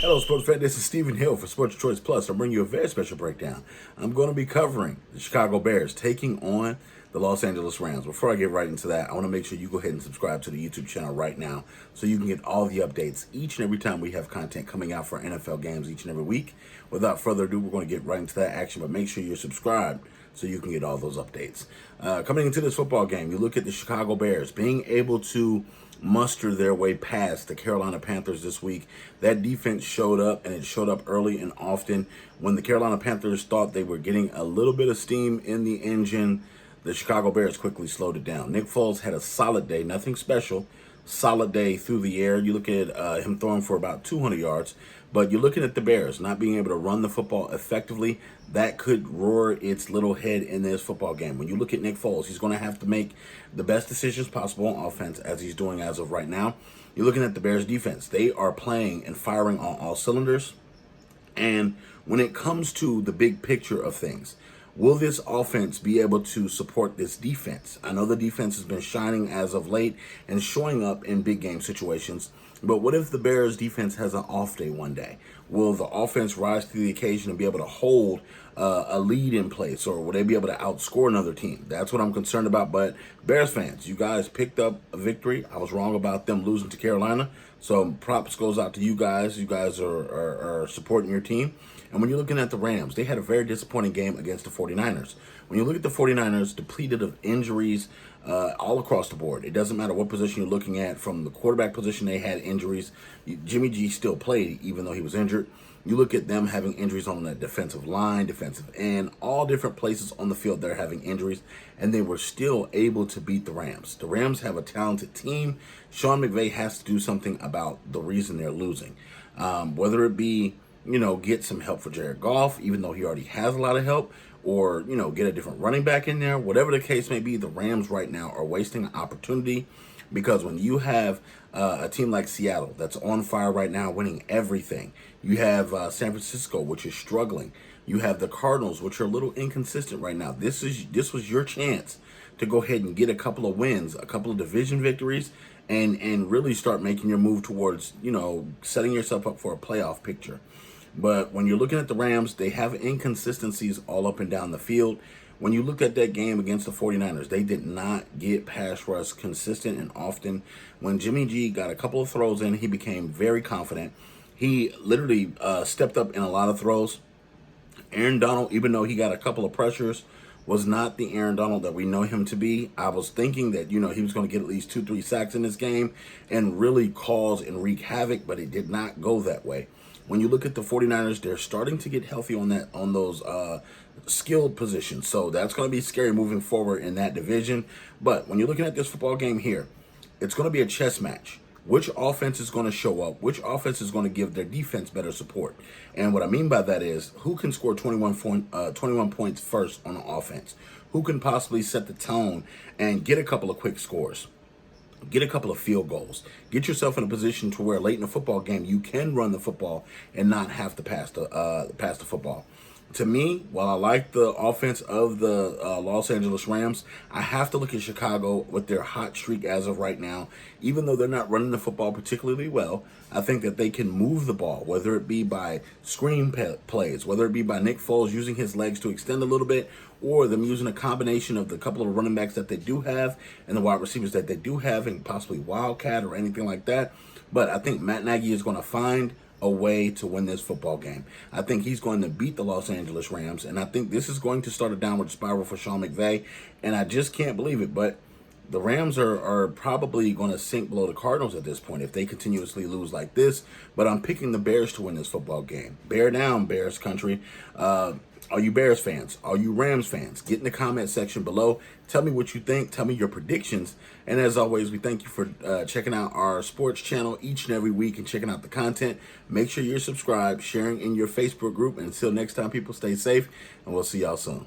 Hello, sports fan. This is Stephen Hill for Sports Choice Plus. I'm bringing you a very special breakdown. I'm going to be covering the Chicago Bears taking on the Los Angeles Rams. Before I get right into that, I want to make sure you go ahead and subscribe to the YouTube channel right now so you can get all the updates each and every time we have content coming out for NFL games each and every week. Without further ado, we're going to get right into that action, but make sure you're subscribed so you can get all those updates. Coming into this football game, you look at the Chicago Bears being able to muster their way past the Carolina Panthers this week. That defense showed up, and it showed up early and often. When the Carolina Panthers thought they were getting a little bit of steam in the engine, the Chicago Bears quickly slowed it down. Nick Foles had a solid day, nothing special, solid day through the air. You look at him throwing for about 200 yards, but you're looking at the Bears not being able to run the football effectively. That could roar its little head in this football game. When you look at Nick Foles, he's going to have to make the best decisions possible on offense, as he's doing as of right now. You're looking at the Bears defense. They are playing and firing on all cylinders. And when it comes to the big picture of things, will this offense be able to support this defense? I know the defense has been shining as of late and showing up in big game situations, but what if the Bears defense has an off day one day? Will the offense rise to the occasion and be able to hold a lead in place, or will they be able to outscore another team? That's what I'm concerned about. But Bears fans, you guys picked up a victory. I was wrong about them losing to Carolina, so props goes out to you guys. You guys are supporting your team. And when you're looking at the Rams, they had a very disappointing game against the 49ers. When you look at the 49ers, depleted of injuries all across the board. It doesn't matter what position you're looking at. From the quarterback position, they had injuries. Jimmy G still played, even though he was injured. You look at them having injuries on the defensive line, defensive end, all different places on the field they're having injuries, and they were still able to beat the Rams. The Rams have a talented team. Sean McVay has to do something about the reason they're losing. Whether it be, get some help for Jared Goff, even though he already has a lot of help, or, get a different running back in there. Whatever the case may be, the Rams right now are wasting an opportunity, because when you have a team like Seattle that's on fire right now, winning everything, you have San Francisco, which is struggling. You have the Cardinals, which are a little inconsistent right now. This was your chance to go ahead and get a couple of wins, a couple of division victories, and really start making your move towards, setting yourself up for a playoff picture. But when you're looking at the Rams, they have inconsistencies all up and down the field. When you look at that game against the 49ers, they did not get pass rush consistent and often. When Jimmy G got a couple of throws in, he became very confident. He literally stepped up in a lot of throws. Aaron Donald, even though he got a couple of pressures, was not the Aaron Donald that we know him to be. I was thinking that, he was going to get at least 2-3 sacks in this game and really cause and wreak havoc, but it did not go that way. When you look at the 49ers, they're starting to get healthy on those skilled positions. So that's going to be scary moving forward in that division. But when you're looking at this football game here, it's going to be a chess match. Which offense is going to show up? Which offense is going to give their defense better support? And what I mean by that is, who can score 21 points first on the offense? Who can possibly set the tone and get a couple of quick scores? Get a couple of field goals. Get yourself in a position to where late in the football game you can run the football and not have to pass the football. To me, while I like the offense of the Los Angeles Rams, I have to look at Chicago with their hot streak as of right now. Even though they're not running the football particularly well, I think that they can move the ball, whether it be by screen plays, whether it be by Nick Foles using his legs to extend a little bit, or them using a combination of the couple of running backs that they do have and the wide receivers that they do have, and possibly Wildcat or anything like that. But I think Matt Nagy is going to find a way to win this football game. I think he's going to beat the Los Angeles Rams, and I think this is going to start a downward spiral for Sean McVay, and I just can't believe it. But the Rams are probably going to sink below the Cardinals at this point if they continuously lose like this. But I'm picking the Bears to win this football game. Bear down, Bears country. Are you Bears fans? Are you Rams fans? Get in the comment section below. Tell me what you think. Tell me your predictions. And as always, we thank you for checking out our sports channel each and every week and checking out the content. Make sure you're subscribed, sharing in your Facebook group. And until next time, people, stay safe, and we'll see y'all soon.